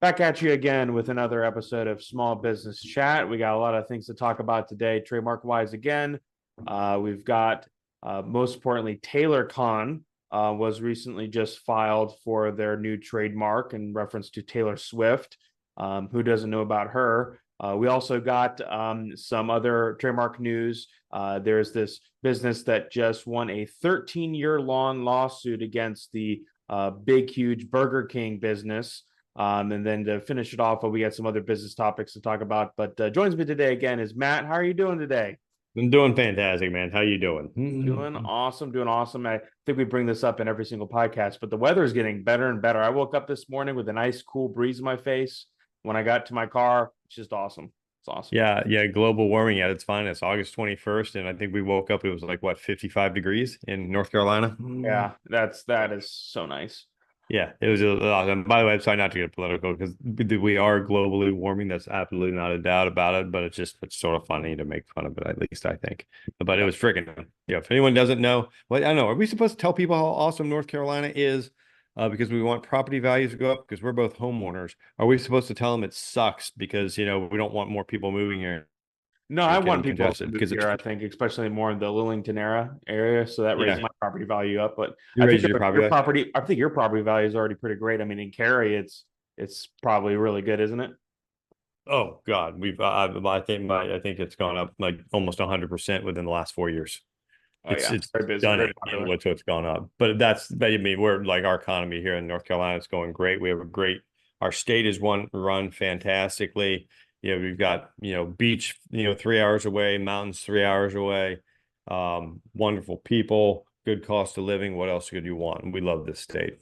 Back at you again with another episode of Small Business Chat. We got a lot of things to talk about today, trademark wise. Again, we've got most importantly, TaylorCon was recently just filed for their new trademark in reference to Taylor Swift. Who doesn't know about her? We also got some other trademark news. There's this business that just won a 13-year-long lawsuit against the big, huge Burger King business. And then to finish it off, we got some other business topics to talk about. But joins me today again is Matt. How are you doing today? I'm doing fantastic, man. How you doing? Doing awesome, doing awesome. I think we bring this up in every single podcast, but the weather is getting better and better. I woke up this morning with a nice, cool breeze in my face. When I got to my car, it's just awesome. It's awesome. Yeah. Global warming at its finest. August 21st, and I think we woke up. It was like what, 55 degrees in North Carolina. Yeah, that is so nice. Yeah, it was awesome. By the way, I'm sorry not to get political because we are globally warming. That's absolutely not a doubt about it. But it's sort of funny to make fun of it, at least I think. But it was freaking. Yeah, if anyone doesn't know, well, I don't know. Are we supposed to tell people how awesome North Carolina is? Because we want property values to go up because we're both homeowners. Are we supposed to tell them it sucks because we don't want more people moving here No, I and want getting people to congested? move Because here, I think, especially more in the Lillington area. So that raises yeah, my property value up. But you I think raise your property value. I think your property value is already pretty great. I mean, in Cary, it's probably really good, isn't it? Oh God, I think it's gone up like almost 100% within the last 4 years. Oh It's yeah, it's very busy, very stunning, popular. what's gone up. But I mean, we're like our economy here in North Carolina is going great. We have a great our state is run fantastically. We've got beach 3 hours away, mountains 3 hours away, wonderful people, good cost of living. What else could you want? We love this state.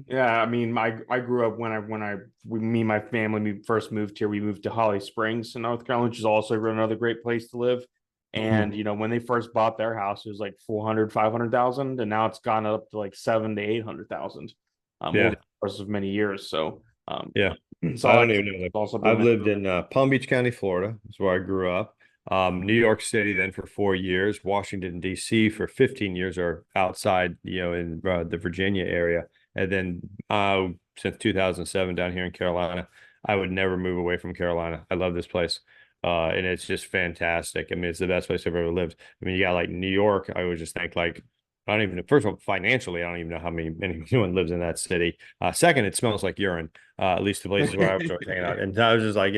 Yeah, I mean, I grew up me and my family we first moved here. We moved to Holly Springs in North Carolina, which is also another great place to live. And Mhm. when they first bought their house, it was like 400, 500,000, and now it's gone up to like 7 to 800,000 over Yeah, the course of many years. So yeah. so I I don't even know. Like, also I've booming. lived in Palm Beach County, Florida. That's where I grew up. New York City then for 4 years, Washington D.C. for 15 years, or outside, in the Virginia area, and then since 2007 down here in Carolina. I would never move away from Carolina. I love this place, and it's just fantastic. I mean, it's the best place I've ever lived. I mean, you got like New York. I would just think like I don't even. First of all, financially, I don't even know how anyone lives in that city. Second, it smells like urine. At least the places where I was hanging out. And I was just like,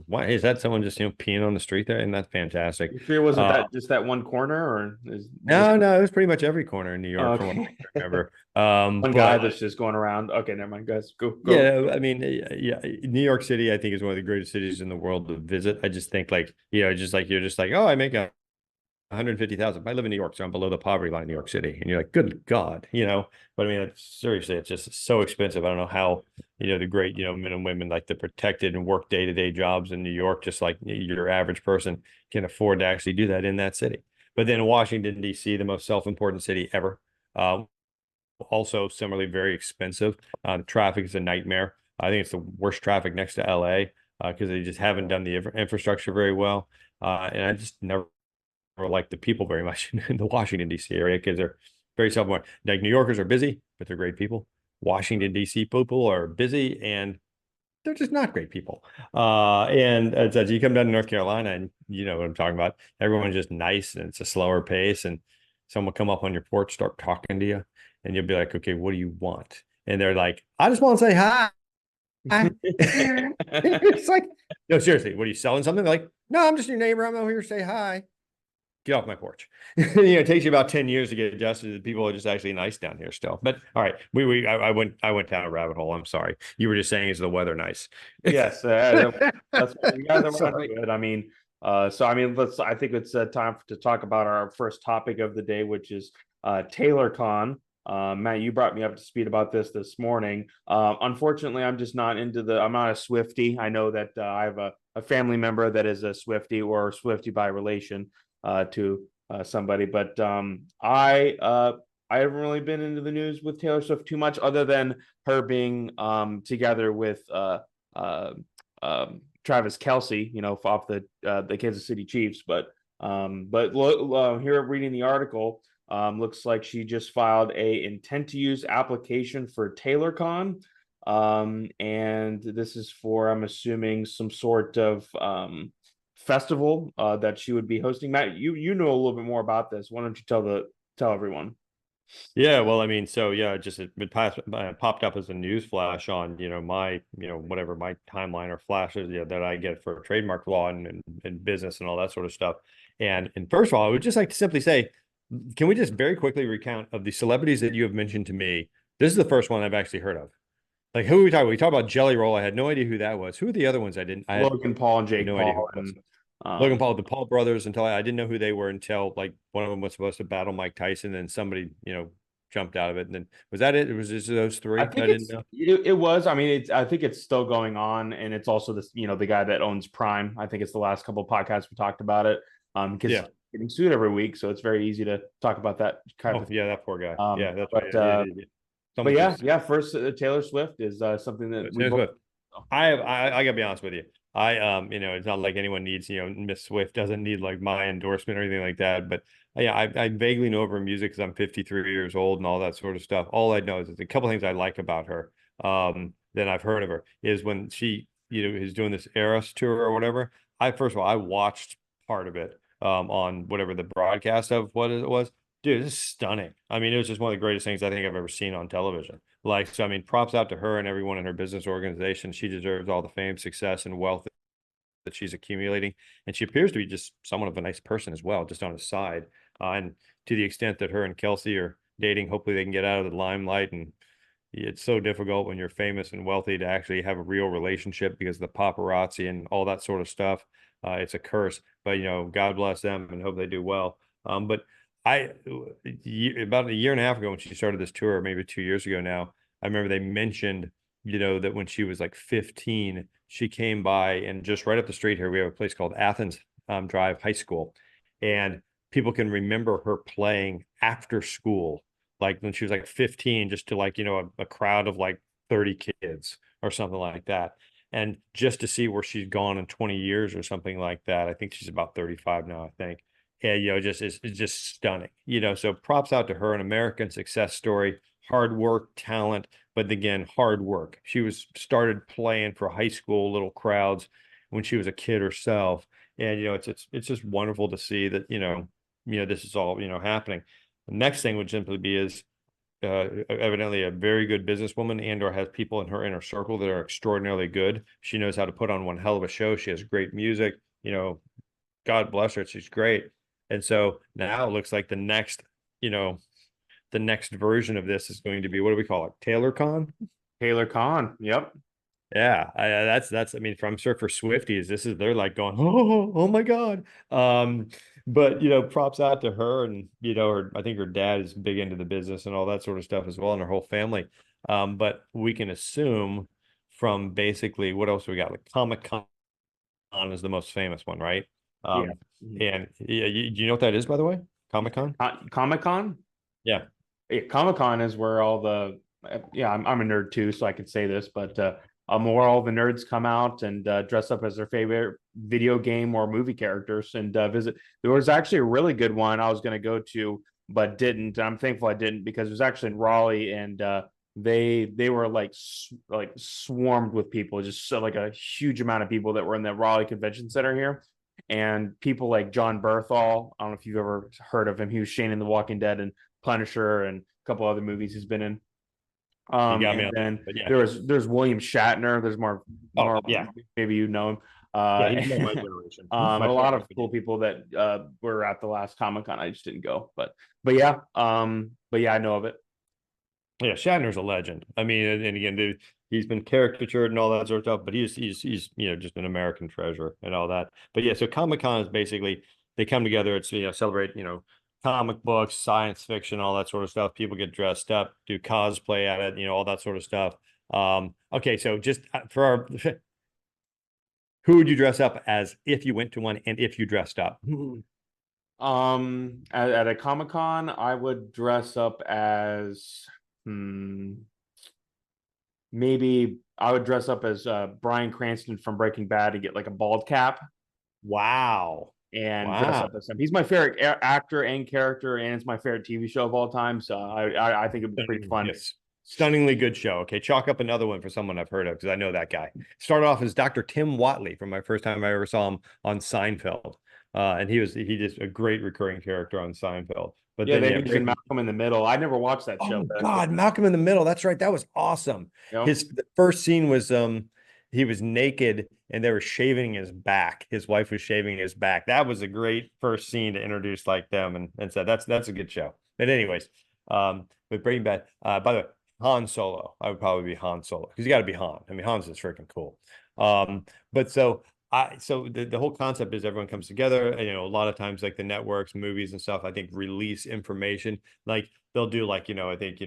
why is that someone just, peeing on the street there? And that's fantastic. You sure it wasn't Uh, that just that one corner, or is this no, it was pretty much every corner in New York from what okay? I remember. One guy But that's just going around. Okay, never mind, guys. Go. yeah, I mean, yeah, New York City, I think is one of the greatest cities in the world to visit. I just think like, just like you're just like, oh, I make 150,000. I live in New York, so I'm below the poverty line in New York City. And you're like, good God. But I mean, seriously, it's just so expensive. I don't know how, the great, men and women like the protected and work day-to-day jobs in New York, just like your average person can afford to actually do that in that city. But then Washington, D.C., the most self-important city ever. Also similarly very expensive. The traffic is a nightmare. I think it's the worst traffic next to LA because they just haven't done the infrastructure very well. And I just never like the people very much in the Washington D.C. area because they're very self-aware. Like New Yorkers are busy, but they're great people. Washington D.C. people are busy and they're just not great people. And as you come down to North Carolina, and you know what I'm talking about, everyone's just nice and it's a slower pace. And someone will come up on your porch, start talking to you, and you'll be like, "Okay, what do you want?" And they're like, "I just want to say hi." It's like, no, seriously, what are you selling something? They're like, no, I'm just your neighbor. I'm over here to say hi. Get off my porch. It takes you about 10 years to get adjusted. People are just actually nice down here still. But all right, I went down a rabbit hole. I'm sorry. You were just saying, is the weather nice? Yes, that's what we got around Sorry. to it. I mean, I think it's time to talk about our first topic of the day, which is TaylorCon. Matt, you brought me up to speed about this morning. Unfortunately, I'm not a Swiftie. I know that I have a family member that is a Swiftie or a Swiftie by relation to somebody, but I haven't really been into the news with Taylor Swift too much, other than her being together with uh, Travis Kelsey, off the Kansas City Chiefs. But here reading the article, looks like she just filed a intent to use application for TaylorCon. And this is for, I'm assuming, some sort of festival that she would be hosting. Matt, you know a little bit more about this. Why don't you tell everyone? Yeah, well, I mean, so yeah, just popped up as a news flash on, my, whatever my timeline or flashes, that I get for trademark law and business and all that sort of stuff. And first of all, I would just like to simply say, can we just very quickly recount of the celebrities that you have mentioned to me? This is the first one I've actually heard of. Like, who are we talking about? We talked about Jelly Roll. I had no idea who that was. Who are the other ones? I had Logan Paul and Jake no idea who Paul it was. and Logan um Paul, the Paul brothers, until I didn't know who they were until like one of them was supposed to battle Mike Tyson, and somebody, jumped out of it. And then was that it? It was just those I three that think I didn't know. it was. I mean, I think it's still going on, and it's also this, the guy that owns Prime. I think it's the last couple of podcasts we talked about it. Because Yeah. getting sued every week, so it's very easy to talk about that kind Oh, of yeah, that poor guy. thing. Yeah, that's right. But Someone yeah, just yeah. First, Taylor Swift is something that we Taylor both. Swift. I gotta be honest with you. It's not like anyone needs, Miss Swift doesn't need like my endorsement or anything like that. But yeah, I vaguely know of her music because I'm 53 years old and all that sort of stuff. All I know is there's a couple things I like about her. That I've heard of her is when she, is doing this Eras tour or whatever. First of all, I watched part of it on whatever the broadcast of what it was. Dude, this is stunning. I mean, it was just one of the greatest things I think I've ever seen on television. Like, so, I mean, props out to her and everyone in her business organization. She deserves all the fame, success, and wealth that she's accumulating. And she appears to be just somewhat of a nice person as well, just on the side. And to the extent that her and Kelsey are dating, hopefully they can get out of the limelight. And it's so difficult when you're famous and wealthy to actually have a real relationship because of the paparazzi and all that sort of stuff. It's a curse, but God bless them and hope they do well. But I, about a year and a half ago when she started this tour, maybe 2 years ago now, I remember they mentioned, that when she was like 15, she came by and just right up the street here, we have a place called Athens Drive High School, and people can remember her playing after school like when she was like 15, just to like, a crowd of like 30 kids or something like that. And just to see where she's gone in 20 years or something like that. I think she's about 35 now, I think. Yeah, just it's just stunning. So props out to her, an American success story, hard work, talent, but again, hard work. She was started playing for high school little crowds when she was a kid herself. And it's just wonderful to see that, this is all, happening. The next thing would simply be is evidently a very good businesswoman and or has people in her inner circle that are extraordinarily good. She knows how to put on one hell of a show. She has great music. God bless her. She's great. And so now it looks like the next version of this is going to be, what do we call it? TaylorCon? Taylor Khan. Yep. Yeah, that's I mean, I'm sure for Swifties, they're like going, oh my God. But props out to her and I think her dad is big into the business and all that sort of stuff as well, and her whole family. But we can assume from basically what else we got? Like Comic-Con is the most famous one, right? Yeah. And yeah, you know what that is, by the way? Comic-Con? Comic Con. Yeah. Yeah, Comic Con is where all the yeah, I'm a nerd too, so I can say this, but where all the nerds come out and dress up as their favorite video game or movie characters and visit. There was actually a really good one I was going to go to, but didn't. I'm thankful I didn't because it was actually in Raleigh, and they were like swarmed with people, just so, like a huge amount of people that were in the Raleigh Convention Center here. And people like John Berthal, I don't know if you've ever heard of him. He was Shane in The Walking Dead and Punisher and a couple other movies he's been in. You got me And on that. then But yeah. there's William Shatner. There's Oh, more yeah. maybe you know him. Yeah, he's more my And, generation. a My lot partner. of cool people that were at the last Comic Con. I just didn't go, but yeah, I know of it. Yeah, Shatner's a legend. I mean, and again, dude, he's been caricatured and all that sort of stuff, but he's just an American treasure and all that. But yeah, so Comic-Con is basically they come together. It's celebrate comic books, science fiction, all that sort of stuff. People get dressed up, do cosplay at it, all that sort of stuff. Okay, so just for our who would you dress up as if you went to one and if you dressed up? At a Comic Con, I would dress up as maybe I would dress up as Bryan Cranston from Breaking Bad and get like a bald cap Wow. and dress Wow. up as him. He's my favorite actor and character, and it's my favorite TV show of all time. So I think it'd be pretty fun. Yes. Stunningly good show. Okay, chalk up another one for someone I've heard of because I know that guy. Started off as Dr. Tim Watley from my first time I ever saw him on Seinfeld, and he just a great recurring character on Seinfeld. But Yeah, then then yeah, he was in Malcolm in the Middle. I never watched that show, oh but God, Malcolm in the Middle. That's right. That was awesome. you know, His the first scene was he was naked and they were shaving his back. His wife was shaving his back. That was a great first scene to introduce like them and so that's a good show. But anyways, with Breaking Bad, by the way, Han Solo. I would probably be Han Solo because you got to be Han. I mean, Han's just freaking cool. But so the whole concept is everyone comes together and, a lot of times like the networks, movies and stuff, I think release information like they'll do like, I think,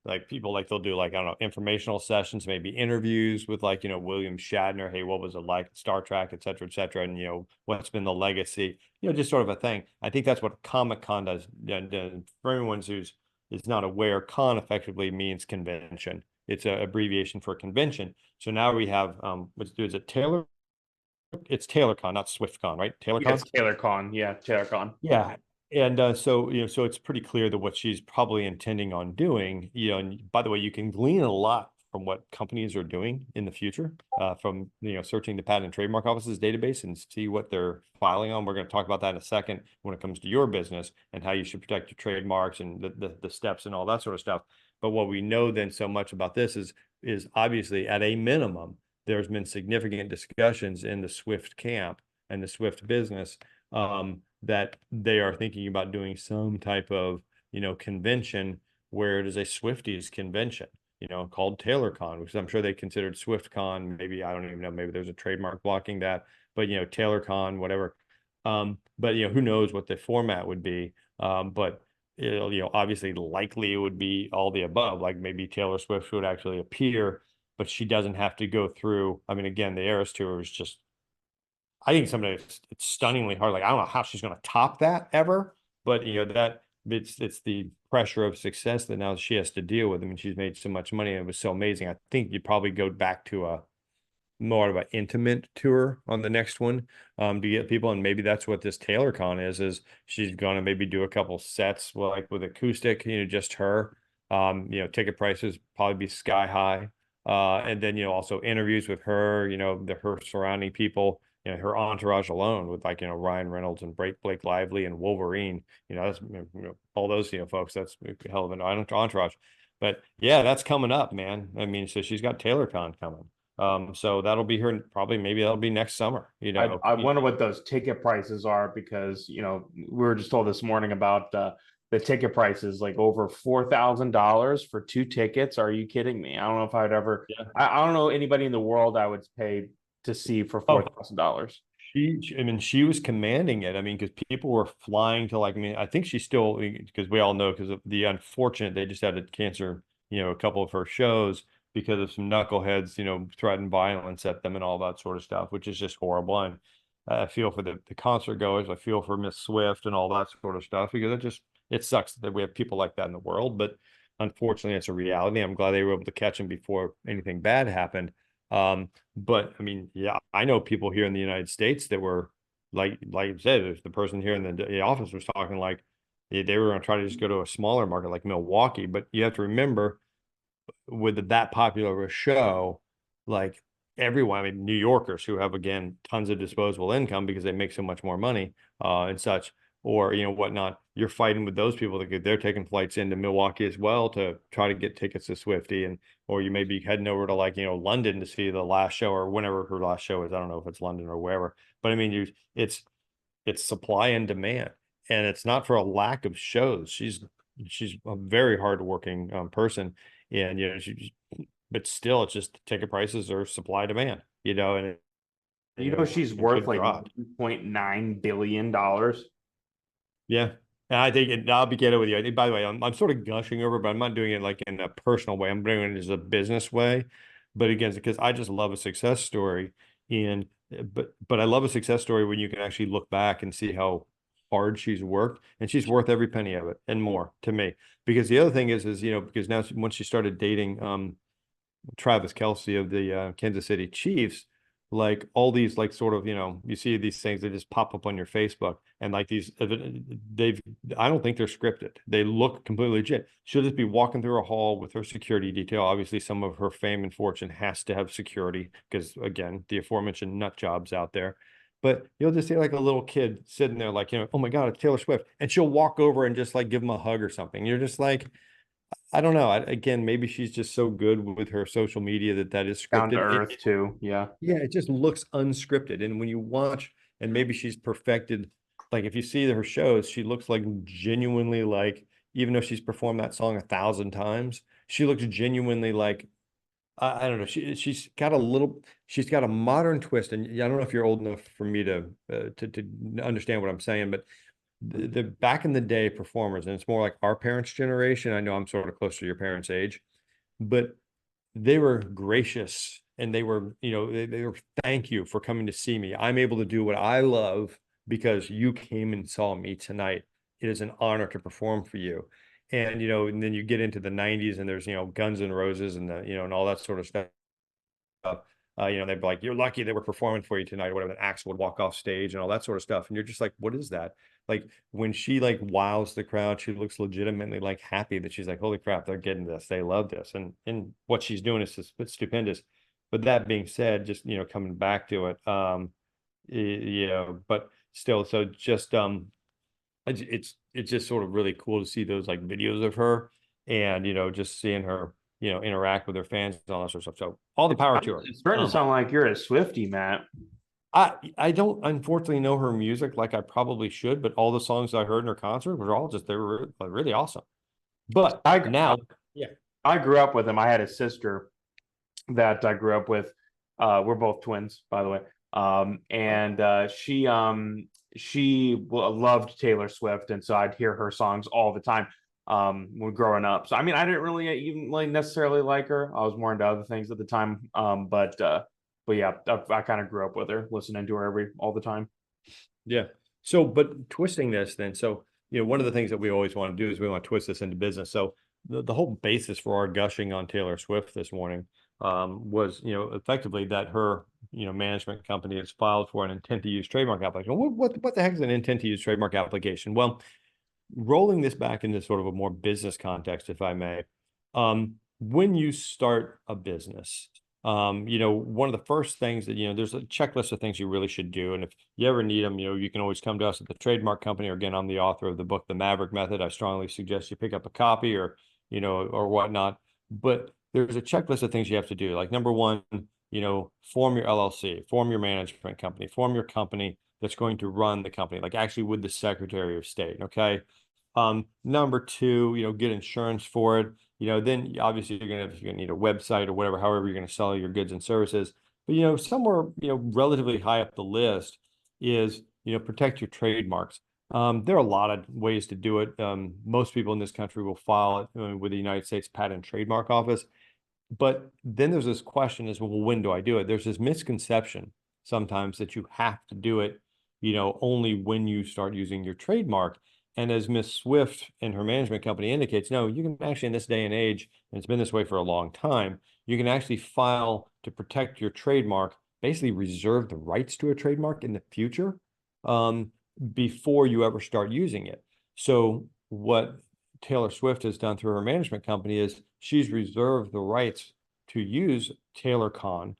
like people like they'll do like, I don't know, informational sessions, maybe interviews with like, William Shatner. Hey, what was it like Star Trek, et cetera, et cetera. And, what's been the legacy, just sort of a thing. I think that's what Comic-Con does. And for anyone who's is not aware, con effectively means convention. It's an abbreviation for convention. So now we have, is it Taylor? It's TaylorCon, not SwiftCon, right? yes, TaylorCon? Taylor Con. Yeah, Taylor Con. Yeah. And so, so it's pretty clear that what she's probably intending on doing, and by the way, you can glean a lot from what companies are doing in the future, from, searching the patent and trademark office's database and see what they're filing on. We're going to talk about that in a second when it comes to your business and how you should protect your trademarks and the steps and all that sort of stuff. But what we know then so much about this is obviously at a minimum, there's been significant discussions in the Swift camp and the Swift business, that they are thinking about doing some type of, convention where it is a Swifties convention, called TaylorCon, which I'm sure they considered SwiftCon. Maybe, I don't even know, maybe there's a trademark blocking that, but, TaylorCon, whatever. But, who knows what the format would be. But it'll, obviously likely it would be all the above, like maybe Taylor Swift would actually appear, but she doesn't have to go through. I mean, again, the Eras Tour is just, I think sometimes it's stunningly hard. Like I don't know how she's going to top that ever, but that it's the pressure of success that now she has to deal with. I mean, she's made so much money and it was so amazing. I think you'd probably go back to a more of an intimate tour on the next one, to get people, and maybe that's what this TaylorCon is she's going to maybe do a couple sets, well, like with acoustic, just her. Ticket prices probably be sky high, and then also interviews with her, her surrounding people, her entourage alone with like Ryan Reynolds and Blake Lively and Wolverine, that's all those folks. That's a hell of an entourage. But yeah, that's coming up, man. I mean, so she's got TaylorCon coming. So that'll be here probably, maybe that'll be next summer, I wonder what those ticket prices are because we were just told this morning about the ticket prices like over $4,000 for two tickets. Are you kidding me? I don't know if I'd ever. Yeah. I don't know anybody in the world I would pay to see for $4,000. I mean, she was commanding it. I mean, because people were flying to like, I mean, I think she still, because we all know, because of the unfortunate, they just had to cancel, a couple of her shows because of some knuckleheads, threatened violence at them and all that sort of stuff, which is just horrible. And I feel for the concert goers. I feel for Miss Swift and all that sort of stuff because it sucks that we have people like that in the world. But unfortunately, it's a reality. I'm glad they were able to catch him before anything bad happened. But I mean, yeah, I know people here in the United States that were like you said, there's the person here in the office was talking like they were going to try to just go to a smaller market like Milwaukee. But you have to remember, with that popular of a show, like everyone, I mean, New Yorkers who have again tons of disposable income because they make so much more money, and such, or whatnot. You're fighting with those people that they're taking flights into Milwaukee as well to try to get tickets to Swifty, and or you may be heading over to like London to see the last show or whenever her last show is. I don't know if it's London or wherever, but I mean, it's supply and demand, and it's not for a lack of shows. She's a very hardworking person, and but still, it's just ticket prices are supply demand, and She's it worth could like drop. $1.9 billion. Yeah. And I think I'll be getting with you. By the way, I'm sort of gushing over, but I'm not doing it like in a personal way. I'm doing it as a business way. But again, because I just love a success story. And but I love a success story when you can actually look back and see how hard she's worked. And she's worth every penny of it and more to me. Because the other thing is, because now once she started dating Travis Kelce of the Kansas City Chiefs, like all these like sort of, you see these things that just pop up on your Facebook, and like they've, I don't think they're scripted. They look completely legit. She'll just be walking through a hall with her security detail. Obviously, some of her fame and fortune has to have security because, again, the aforementioned nut jobs out there. But you'll just see like a little kid sitting there, like, oh my God, it's Taylor Swift. And she'll walk over and just like give him a hug or something. You're just like, I don't know. Again, maybe she's just so good with her social media that is Down to scripted. earth too. Yeah. Yeah, it just looks unscripted. And when you watch, and maybe she's perfected, like if you see her shows, she looks like genuinely like, even though she's performed that song 1,000 times, she looks genuinely like, I don't know. She's got a modern twist. And I don't know if you're old enough for me to understand what I'm saying, but the back in the day performers, and it's more like our parents' generation. I know I'm sort of close to your parents' age, but they were gracious, and they were, they were, thank you for coming to see me. I'm able to do what I love because you came and saw me tonight. It is an honor to perform for you. And, and then you get into the 90s, and there's, Guns N' Roses and and all that sort of stuff. They'd be like, "You're lucky they were performing for you tonight," or whatever. And Axel would walk off stage and all that sort of stuff. And you're just like, what is that? Like when she like wows the crowd, she looks legitimately like happy that she's like, holy crap, they're getting this. They love this. And what she's doing is just stupendous. But that being said, just coming back to it, but still, so just it's just sort of really cool to see those like videos of her, and just seeing her interact with her fans and all that sort of stuff. So all the power to her. It's starting to sound like you're a Swiftie, Matt. I don't unfortunately know her music like I probably should, but all the songs I heard in her concert were all just, they were really awesome. But now, yeah, I grew up with him. I had a sister that I grew up with. We're both twins, by the way. And she loved Taylor Swift, and so I'd hear her songs all the time when growing up. So I mean, I didn't really even like necessarily like her. I was more into other things at the time. But yeah, I kind of grew up with her, listening to her all the time. Yeah. So, but twisting this then, so, one of the things that we always want to do is we want to twist this into business. So the whole basis for our gushing on Taylor Swift this morning was, effectively that her, management company has filed for an intent to use trademark application. What the heck is an intent to use trademark application? Well, rolling this back into sort of a more business context, if I may, when you start a business, one of the first things that, there's a checklist of things you really should do. And if you ever need them, you can always come to us at the Trademark Company. Or again, I'm the author of the book, The Maverick Method. I strongly suggest you pick up a copy or, or whatnot. But there's a checklist of things you have to do. Like number one, form your LLC, form your management company, form your company that's going to run the company, like actually with the Secretary of State. Okay. Number two, get insurance for it. Then obviously you're gonna need a website or whatever, however you're gonna sell your goods and services. But somewhere, relatively high up the list is, protect your trademarks. There are a lot of ways to do it. Most people in this country will file it with the United States Patent and Trademark Office. But then there's this question is, well, when do I do it? There's this misconception sometimes that you have to do it, only when you start using your trademark. And as Miss Swift and her management company indicates, no, you can actually, in this day and age, and it's been this way for a long time, you can actually file to protect your trademark, basically reserve the rights to a trademark in the future, before you ever start using it. So what Taylor Swift has done through her management company is she's reserved the rights to use TaylorCon,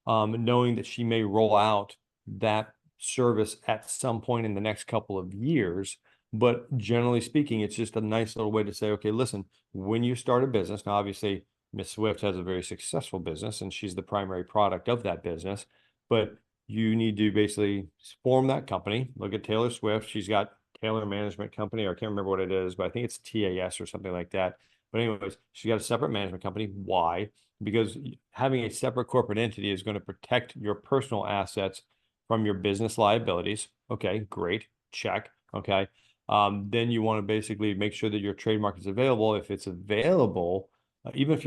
knowing that she may roll out that service at some point in the next couple of years. But generally speaking, it's just a nice little way to say, okay, listen, when you start a business, now obviously Miss Swift has a very successful business and she's the primary product of that business, but you need to basically form that company. Look at Taylor Swift. She's got Taylor Management Company, or I can't remember what it is, but I think it's TAS or something like that. But anyways, she got a separate management company. Why? Because having a separate corporate entity is going to protect your personal assets from your business liabilities. Okay, great. Check. Okay. Then you want to basically make sure that your trademark is available. If it's available, even if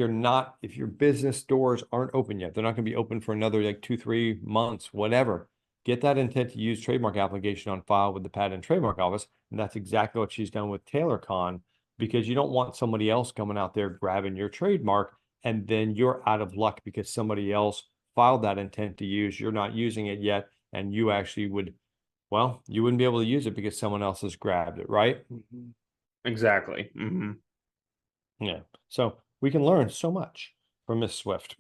if your business doors aren't open yet, they're not going to be open for another like 2-3 months, whatever. Get that intent to use trademark application on file with the Patent and Trademark Office. And that's exactly what she's done with TaylorCon, because you don't want somebody else coming out there grabbing your trademark and then you're out of luck because somebody else filed that intent to use, you're not using it yet, and you actually would, well, you wouldn't be able to use it because someone else has grabbed it, right? Exactly. Yeah. So we can learn so much from Miss Swift.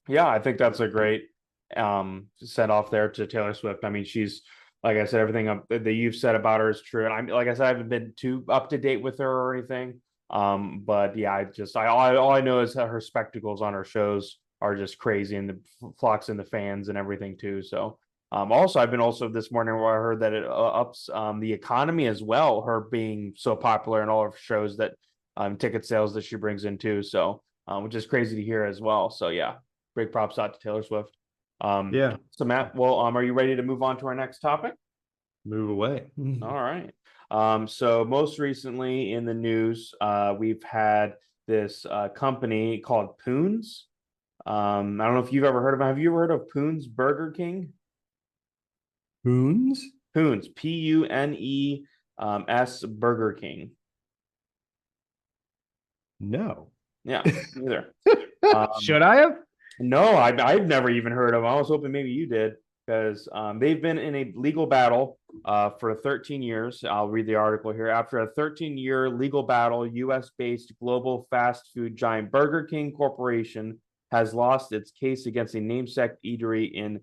Yeah, I think that's a great set off there to Taylor Swift. I mean, she's like I said, everything that you've said about her is true. And I'm like I said, I haven't been too up to date with her or anything. But yeah, all I know is that her spectacles on her shows are just crazy, and the flocks and the fans and everything too. So also I've been also this morning where I heard that it ups the economy as well, her being so popular in all of her shows, that ticket sales that she brings in too. So which is crazy to hear as well. So yeah, big props out to Taylor Swift. Yeah. So Matt, well, are you ready to move on to our next topic? Move away. All right. So most recently in the news, we've had this company called Poons. I don't know if you've ever heard of them. Have you ever heard of Poons Burger King? Poons? Poons, P-U-N-E-S Burger King. No. Yeah, neither. Um, Should I have? No, I've never even heard of them. I was hoping maybe you did, because they've been in a legal battle for 13 years. I'll read the article here. After a 13-year legal battle, US-based global fast food giant Burger King Corporation has lost its case against a namesake eatery in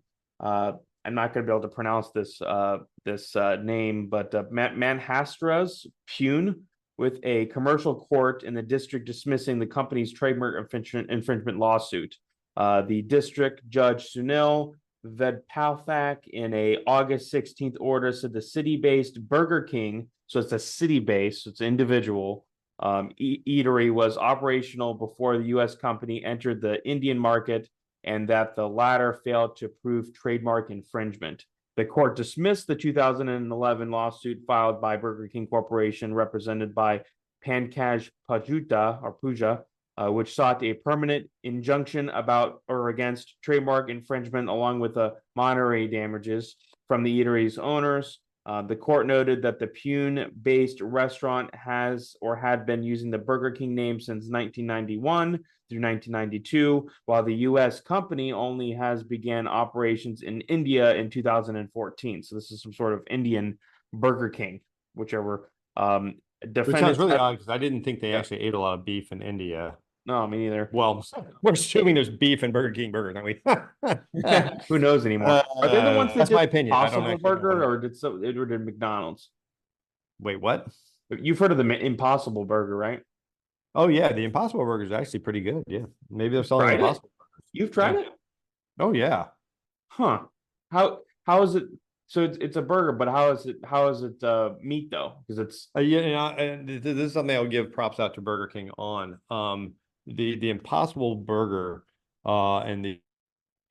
I'm not going to be able to pronounce this name, but Manhastras, Pune, with a commercial court in the district dismissing the company's trademark infringement lawsuit. The district judge Sunil Vedpalthak in a August 16th order said the city-based Burger King, so it's a city-based, so it's individual, eatery was operational before the U.S. company entered the Indian market, and that the latter failed to prove trademark infringement. The court dismissed the 2011 lawsuit filed by Burger King Corporation, represented by Pankaj Puja, which sought a permanent injunction about or against trademark infringement, along with the monetary damages from the eatery's owners. The court noted that the Pune-based restaurant has or had been using the Burger King name since 1991 through 1992, while the U.S. company only has began operations in India in 2014. So this is some sort of Indian Burger King, whichever. Which sounds Defendants really have, odd because I didn't think they yeah, actually ate a lot of beef in India. no, me neither. Well, we're assuming there's beef in Burger King burgers, aren't we? Who knows anymore? Are they the ones that That's did my opinion. I don't Impossible actually know. Burger, or did McDonald's? Wait, what? You've heard of the Impossible Burger, right? Oh yeah, the Impossible Burger is actually pretty good. Yeah, maybe they're selling Tried it? Impossible You've Burgers. tried Yeah. it? Oh yeah. Huh. How is it? So it's a burger, but how is it meat though? Because it's Yeah, and this is something I'll give props out to Burger King on. The Impossible Burger, and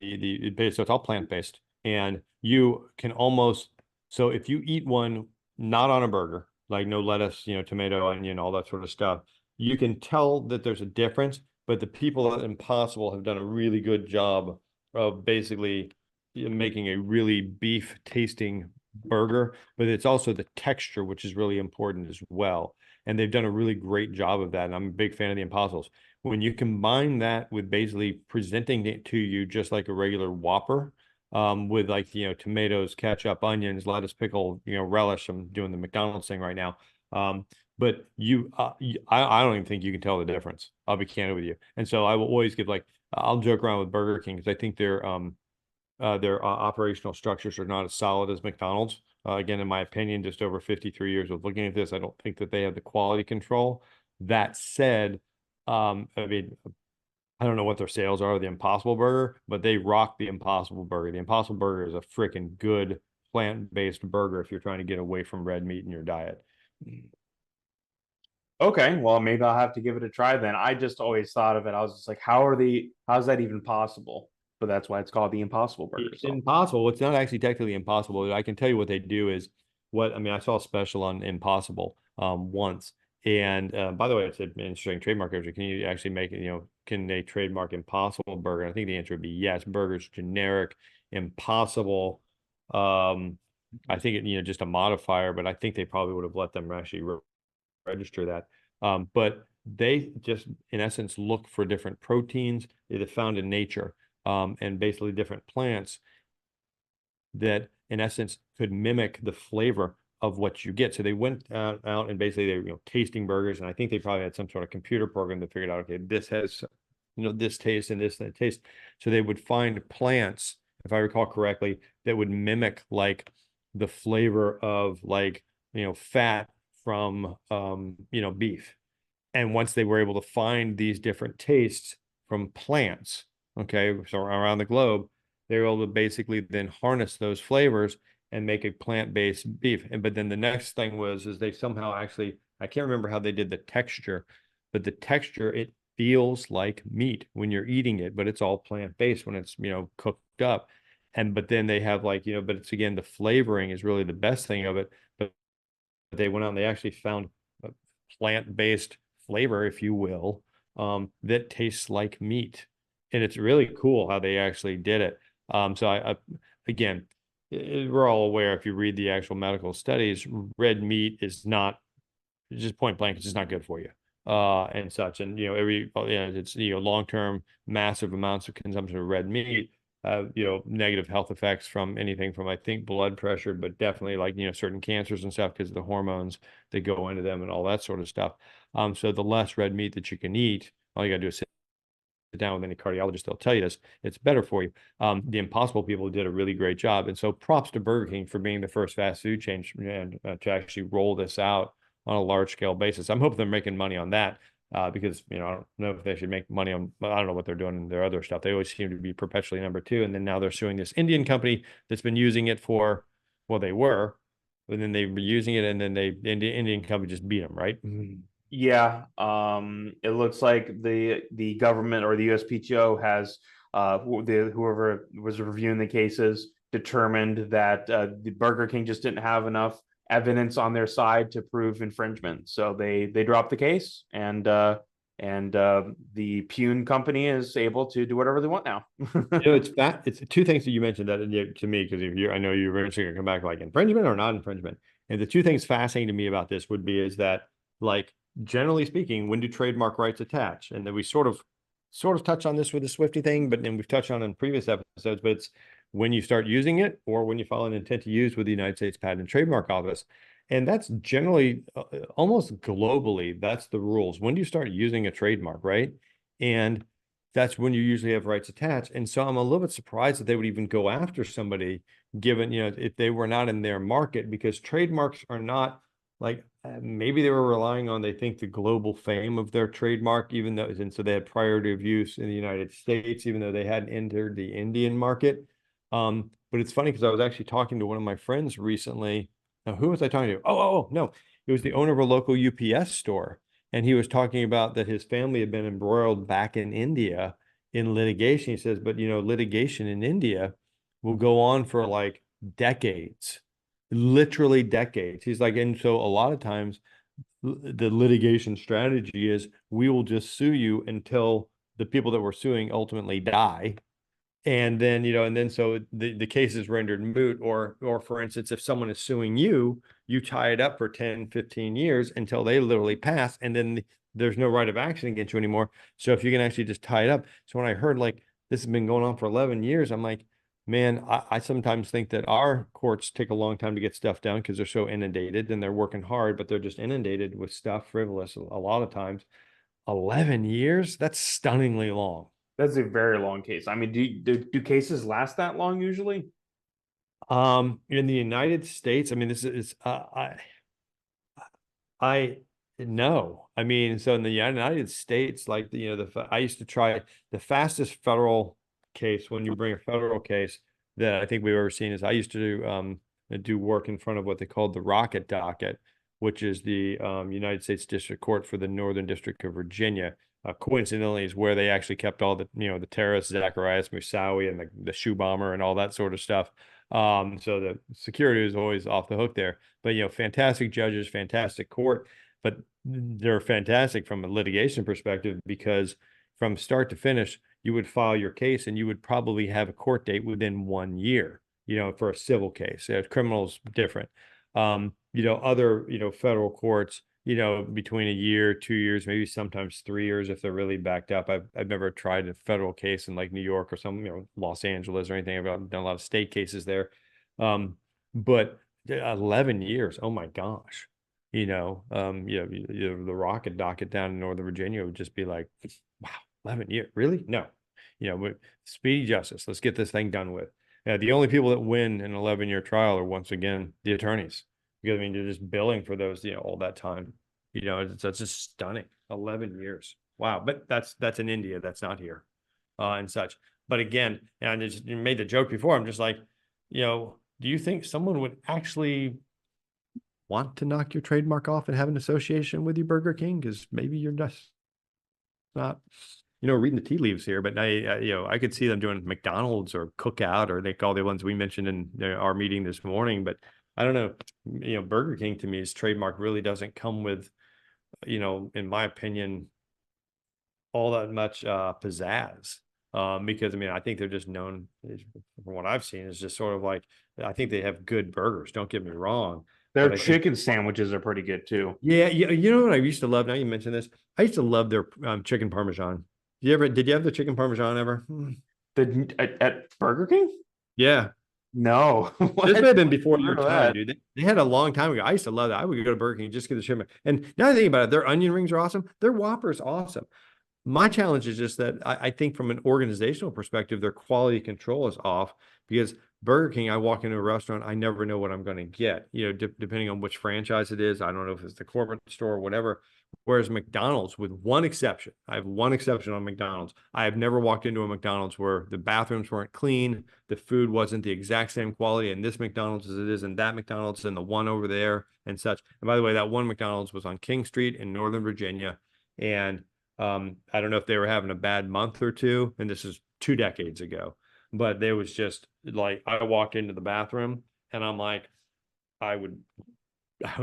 so it's all plant-based, and you can almost, so if you eat one not on a burger, like no lettuce, tomato, onion, all that sort of stuff, you can tell that there's a difference. But the people at Impossible have done a really good job of basically making a really beef tasting burger, but it's also the texture, which is really important as well. And they've done a really great job of that. And I'm a big fan of the Impossibles. When you combine that with basically presenting it to you just like a regular Whopper, with like, tomatoes, ketchup, onions, lettuce, pickle, relish. I'm doing the McDonald's thing right now. But I don't even think you can tell the difference. I'll be candid with you. And so I will always give, like, I'll joke around with Burger King because I think their operational structures are not as solid as McDonald's. Again, in my opinion, just over 53 years of looking at this, I don't think that they have the quality control. That said, I mean, I don't know what their sales are of the Impossible Burger, but they rock the Impossible Burger. The Impossible Burger is a freaking good plant-based burger if you're trying to get away from red meat in your diet. okay. Well, maybe I'll have to give it a try then. I just always thought of it. I was just like, how's that even possible? But that's why it's called the Impossible Burger. It's So impossible. It's not actually technically impossible. I can tell you what they do is I saw a special on Impossible once. And by the way, it's an interesting trademark. Can you actually make it, can they trademark Impossible Burger? I think the answer would be yes. Burger's generic, impossible. I think just a modifier, but I think they probably would have let them actually register that. But they just, in essence, look for different proteins that are found in nature. and basically different plants that in essence could mimic the flavor of what you get. So they went out and basically they were, tasting burgers, and I think they probably had some sort of computer program that figured out, okay, this has, this taste and this that taste. So they would find plants, if I recall correctly, that would mimic like the flavor of like, fat from beef. And once they were able to find these different tastes from plants, okay, so around the globe, they were able to basically then harness those flavors and make a plant-based beef. And but then the next thing was is they somehow actually, I can't remember how they did the texture, but the texture, it feels like meat when you're eating it, but it's all plant-based when it's, cooked up. And but then they have like, but it's again, the flavoring is really the best thing of it. But they went out and they actually found a plant-based flavor, if you will, that tastes like meat. And it's really cool how they actually did it. So I again, we're all aware, if you read the actual medical studies, red meat is not, just point blank, it's just not good for you. And such. And it's long-term massive amounts of consumption of red meat, negative health effects from anything from, I think, blood pressure, but definitely like, certain cancers and stuff because of the hormones that go into them and all that sort of stuff. So the less red meat that you can eat, all you gotta do is sit down with any cardiologist, they'll tell you this, it's better for you. The Impossible people did a really great job. And so props to Burger King for being the first fast food chain and to actually roll this out on a large scale basis. I'm hoping they're making money on that. Because I don't know if they should make money on, I don't know what they're doing in their other stuff. They always seem to be perpetually number two. And then now they're suing this Indian company that's been using it for, well, they were, and then they were using it, and then the Indian company just beat them, right? Yeah, it looks like the government or the USPTO has whoever was reviewing the cases determined that the Burger King just didn't have enough evidence on their side to prove infringement, so they dropped the case, and the Pune company is able to do whatever they want now. It's two things that you mentioned that to me, because if you, I know you're eventually gonna come back like infringement or not infringement. And the two things fascinating to me about this would be is that, like, generally speaking, when do trademark rights attach? And then we sort of touch on this with the Swifty thing, but then we've touched on it in previous episodes, but it's when you start using it or when you file an intent to use with the United States Patent and Trademark Office. And that's generally almost globally, that's the rules. When do you start using a trademark, right? And that's when you usually have rights attached. And so I'm a little bit surprised that they would even go after somebody given, if they were not in their market, because trademarks are not like, maybe they were relying on, they think, the global fame of their trademark, even though, and so they had priority of use in the United States, even though they hadn't entered the Indian market. But it's funny because I was actually talking to one of my friends recently. Now, who was I talking to? Oh, no, it was the owner of a local UPS store. And he was talking about that his family had been embroiled back in India in litigation. He says, but litigation in India will go on for like decades, literally decades. He's like, and so a lot of times the litigation strategy is we will just sue you until the people that we're suing ultimately die. And then, and then so the case is rendered moot, or for instance, if someone is suing you, you tie it up for 10, 15 years until they literally pass, and then there's no right of action against you anymore. So if you can actually just tie it up. So when I heard like this has been going on for 11 years, I'm like, man, I sometimes think that our courts take a long time to get stuff done because they're so inundated and they're working hard, but they're just inundated with stuff, frivolous a lot of times. 11 years? That's stunningly long. That's a very long case. I mean, do cases last that long usually? In the United States, I mean, this is I no. I mean, so in the United States, like I used to try the fastest federal case when you bring a federal case that I think we've ever seen is I used to do work in front of what they called the Rocket Docket, which is the United States District Court for the Northern District of Virginia. Coincidentally, is where they actually kept all the the terrorists, Zacharias Moussaoui and the shoe bomber and all that sort of stuff. So the security is always off the hook there. But fantastic judges, fantastic court, but they're fantastic from a litigation perspective because from start to finish, you would file your case and you would probably have a court date within 1 year, for a civil case. Criminal's different. Other, federal courts, between a year, 2 years, maybe sometimes 3 years if they're really backed up. I've never tried a federal case in like New York or some, Los Angeles or anything. I've done a lot of state cases there. But 11 years, oh my gosh. The rocket docket down in Northern Virginia would just be like, wow, 11 years, really? No, but speedy justice. Let's get this thing done with. The only people that win an 11-year trial are once again the attorneys, because I mean you're just billing for those, all that time. That's just stunning. 11 years. Wow. But that's in India. That's not here, and such. But again, and I just made the joke before. I'm just like, do you think someone would actually want to knock your trademark off and have an association with you, Burger King? Because maybe you're just not, reading the tea leaves here, but I could see them doing McDonald's or Cookout, or all the ones we mentioned in our meeting this morning. But I don't know, Burger King to me, his trademark really doesn't come with, in my opinion, all that much pizzazz. Because I mean, I think they're just known, from what I've seen, is just sort of like, I think they have good burgers. Don't get me wrong, Their but I think, chicken sandwiches are pretty good too. yeah, you know what I used to love. Now you mentioned this, I used to love their chicken parmesan. Did you have the chicken parmesan ever? At Burger King? Yeah. No. This may What? have been before your Remember time, that? dude. They had a long time ago. I used to love that. I would go to Burger King just get the shipment. And now I think about it, their onion rings are awesome. Their Whopper is awesome. My challenge is just that I think from an organizational perspective, their quality control is off, because Burger King, I walk into a restaurant, I never know what I'm going to get, depending on which franchise it is. I don't know if it's the corporate store or whatever. Whereas McDonald's, with one exception, I have one exception on McDonald's. I have never walked into a McDonald's where the bathrooms weren't clean, the food wasn't the exact same quality in this McDonald's as it is in that McDonald's and the one over there and such. And by the way, that one McDonald's was on King Street in Northern Virginia. And I don't know if they were having a bad month or two, and this is 2 decades ago, but there was just like, I walked into the bathroom and I'm like, I would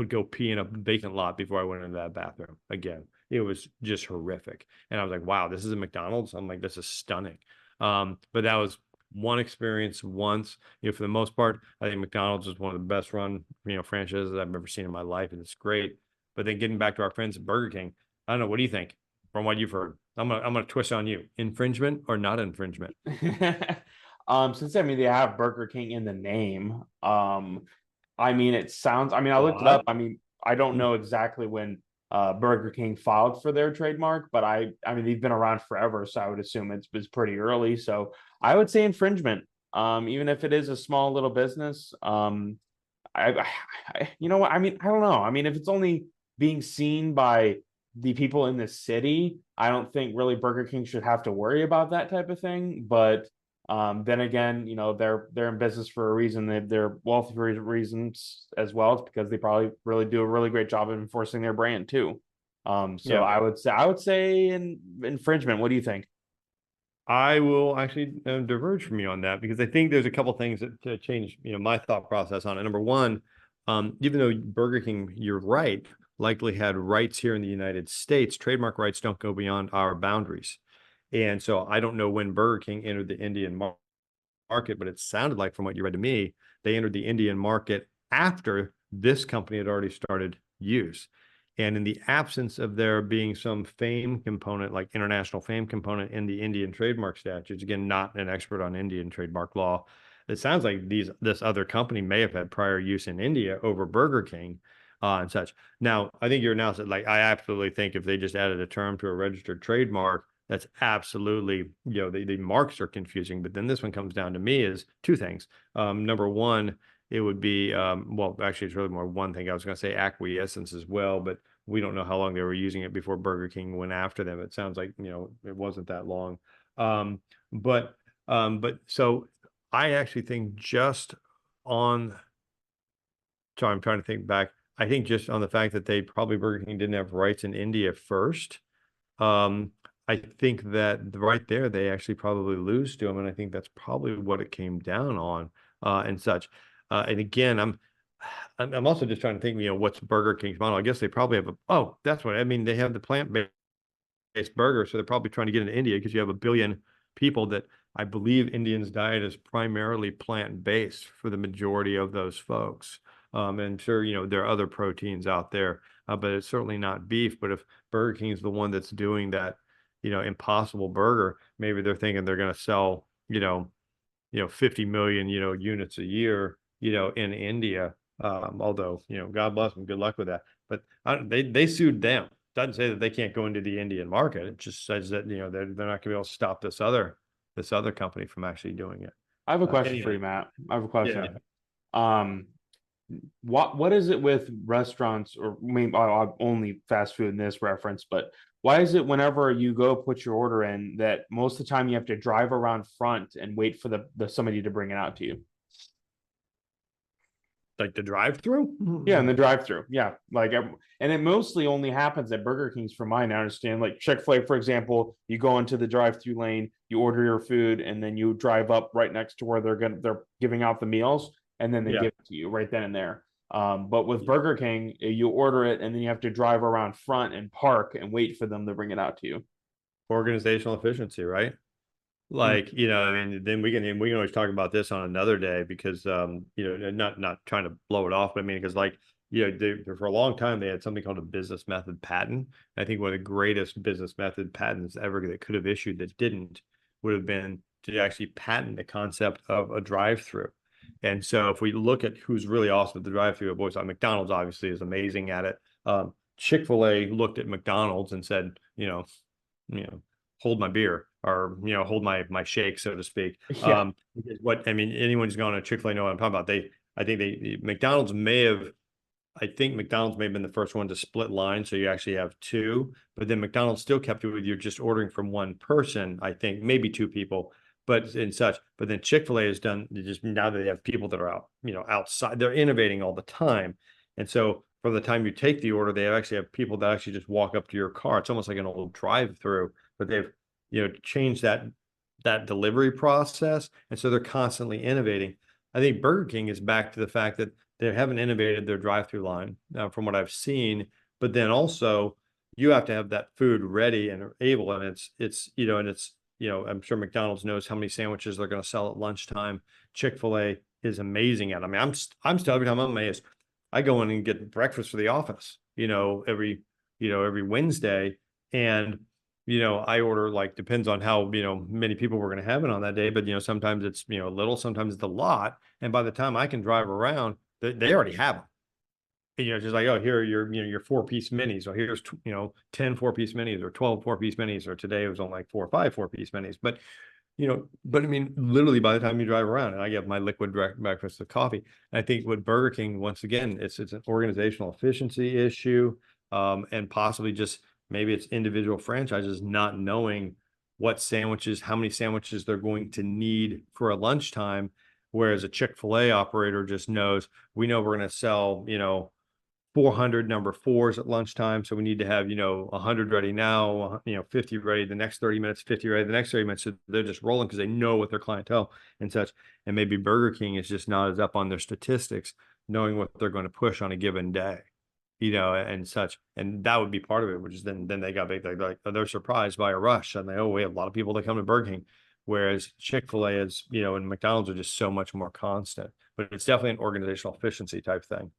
go pee in a vacant lot before I went into that bathroom again. It was just horrific. And I was like, wow, this is a McDonald's. I'm like, this is stunning. But that was one experience once. For the most part, I think McDonald's is one of the best run, franchises I've ever seen in my life, and it's great. But then getting back to our friends at Burger King, I don't know, what do you think from what you've heard? I'm gonna twist on you. Infringement or not infringement? Since I mean they have Burger King in the name, I mean it sounds. I mean I looked it up. What? I mean I don't know exactly when Burger King filed for their trademark, but I mean they've been around forever, so I would assume it's pretty early. So I would say infringement. Even if it is a small little business, you know what? I mean, I don't know. I mean, if it's only being seen by the people in the city, I don't think really Burger King should have to worry about that type of thing. But then again, they're in business for a reason. They're wealthy for reasons as well. It's because they probably really do a really great job of enforcing their brand too. So Yeah. I would say infringement. What do you think? I will actually diverge from you on that, because I think there's a couple things that to change, my thought process on it. Number one, even though Burger King, you're right, likely had rights here in the United States, trademark rights don't go beyond our boundaries. And so I don't know when Burger King entered the Indian market, but it sounded like, from what you read to me, they entered the Indian market after this company had already started use. And in the absence of there being some fame component, like international fame component in the Indian trademark statutes, again, not an expert on Indian trademark law, it sounds like this other company may have had prior use in India over Burger King, and such. Now, I think your analysis, like, I absolutely think if they just added a term to a registered trademark, that's absolutely, the marks are confusing. But then this one comes down to me is two things. Number one, it would be, well, actually, it's really more one thing. I was going to say acquiescence as well, but we don't know how long they were using it before Burger King went after them. It sounds like, it wasn't that long. Um, but, but so I actually think just on, so I'm trying to think back. I think just on the fact that they probably, Burger King didn't have rights in India first. Um, I think that right there, they actually probably lose to them. And I think that's probably what it came down on, and such. And again, I'm also just trying to think, what's Burger King's model? I guess they probably have that's what I mean. They have the plant-based burger. So they're probably trying to get into India, because you have a billion people that I believe Indians' diet is primarily plant-based for the majority of those folks. And sure, there are other proteins out there. but it's certainly not beef. But if Burger King is the one that's doing that, Impossible Burger, maybe they're thinking they're going to sell, 50 million, units a year, in India. Although, God bless them, good luck with that. But they sued them. Doesn't say that they can't go into the Indian market. It just says that, they're not going to be able to stop this other company from actually doing it. I have a question for Anyway, you, Matt. I have a yeah. question. Um, what is it with restaurants, or maybe only fast food in this reference, but why is it whenever you go put your order in that most of the time you have to drive around front and wait for the somebody to bring it out to you? Like the drive-through? Yeah, in the drive-through. Yeah, like, and it mostly only happens at Burger King's, from mine, I understand. Like Chick-fil-A, for example, you go into the drive-through lane, you order your food, and then you drive up right next to where they're giving out the meals, and then they Yeah. give it to you right then and there. But with Burger King, you order it, and then you have to drive around front and park and wait for them to bring it out to you. Organizational efficiency, right? Mm. Like, I mean, then we can always talk about this on another day because not trying to blow it off, but I mean, because like, for a long time they had something called a business method patent. I think one of the greatest business method patents ever that could have issued that didn't would have been to actually patent the concept of a drive-through. And so if we look at who's really awesome at the drive-through, boys, McDonald's obviously is amazing at it. Chick-fil-A looked at McDonald's and said, hold my beer, or hold my shake, so to speak. Yeah. Because what I mean, anyone who's gone to Chick-fil-A know what I'm talking about. I think I think McDonald's may have been the first one to split lines, so you actually have two, but then McDonald's still kept it with you just ordering from one person, I think, maybe two people, but in such. But then Chick-fil-A has done just, now that they have people that are out, outside, they're innovating all the time. And so from the time you take the order, they actually have people that actually just walk up to your car. It's almost like an old drive-through, but they've, changed that delivery process. And so they're constantly innovating. I think Burger King is back to the fact that they haven't innovated their drive-through line, from what I've seen, but then also you have to have that food ready and able, and I'm sure McDonald's knows how many sandwiches they're going to sell at lunchtime. Chick-fil-A is amazing at it. I mean, I'm still, every time I'm amazed. I go in and get breakfast for the office, every Wednesday, and I order, like, depends on how, many people we're going to have it on that day, but sometimes it's, little, sometimes it's a lot, and by the time I can drive around, they already have them. And, just like, oh, here are your 4-piece minis, or here's 10 4-piece minis, or 12 4-piece minis, or today it was only like 4 or 5 4-piece minis. But I mean, literally by the time you drive around, and I get my liquid breakfast of coffee. I think with Burger King, once again, it's an organizational efficiency issue, and possibly just maybe it's individual franchises not knowing how many sandwiches they're going to need for a lunchtime. Whereas a Chick-fil-A operator just knows, we know we're going to sell, 400 number fours at lunchtime. So we need to have, 100 ready now, 50 ready the next 30 minutes, 50 ready the next 30 minutes. So they're just rolling because they know what their clientele and such. And maybe Burger King is just not as up on their statistics, knowing what they're going to push on a given day, and such. And that would be part of it, which is then they got big, like they're surprised by a rush, and we have a lot of people that come to Burger King. Whereas Chick-fil-A is, and McDonald's are just so much more constant. But it's definitely an organizational efficiency type thing.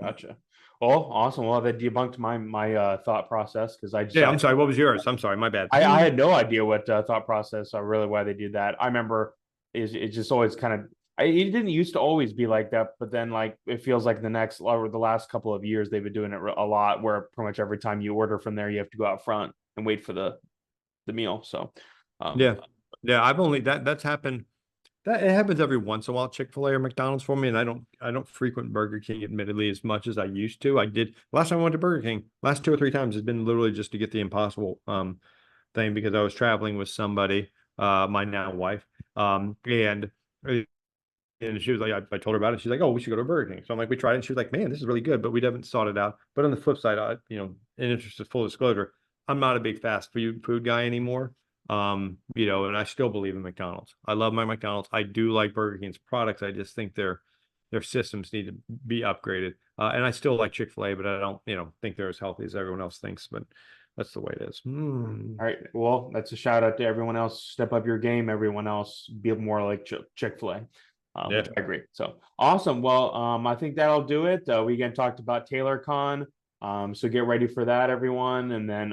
Gotcha. Well, awesome. Well, that debunked my thought process, because Yeah, I'm sorry. What was yours? I'm sorry. My bad. I had no idea what thought process, or really why they do that. I remember it's just always kind of, it didn't used to always be like that, but then, like, it feels like the last couple of years they've been doing it a lot, where pretty much every time you order from there, you have to go out front and wait for the meal. So Yeah. I've only that's happened. That it happens every once in a while, Chick-fil-A or McDonald's for me, and I don't frequent Burger King, admittedly, as much as I used to. I did last time I went to Burger King, last 2 or 3 times has been literally just to get the Impossible thing, because I was traveling with somebody, my now wife, and she was like, I told her about it. She's like, oh, we should go to Burger King. So I'm like, we tried it. And she was like, man, this is really good, but we haven't sought it out. But on the flip side, in interest of full disclosure, I'm not a big fast food guy anymore. And I still believe in McDonald's. I love my McDonald's. I do like Burger King's products. I just think their systems need to be upgraded. And I still like Chick-fil-A, but I don't, think they're as healthy as everyone else thinks. But that's the way it is. all right. Well, that's a shout out to everyone else. Step up your game. Everyone else, be more like Chick-fil-A. Yeah. Which I agree. So awesome. Well, I think that'll do it. We again talked about TaylorCon. So get ready for that, everyone. And then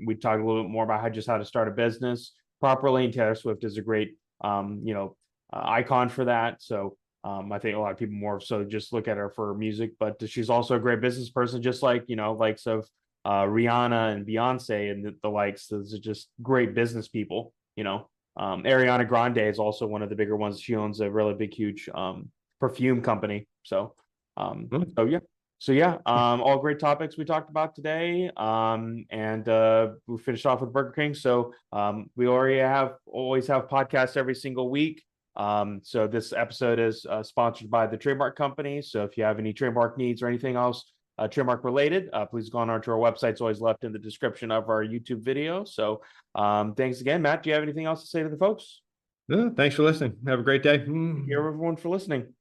we talk a little bit more about how to start a business properly. And Taylor Swift is a great icon for that. So I think a lot of people more so just look at her for music, but she's also a great business person, just like likes of Rihanna and Beyonce and the likes. Those are just great business people. Ariana Grande is also one of the bigger ones. She owns a really big, huge perfume company. All great topics we talked about today. And we finished off with Burger King. So we already always have podcasts every single week. So this episode is sponsored by the Trademark Company. So if you have any trademark needs or anything else trademark related, please go on to our website. It's always left in the description of our YouTube video. So thanks again, Matt. Do you have anything else to say to the folks? No, thanks for listening. Have a great day. Thank you everyone for listening.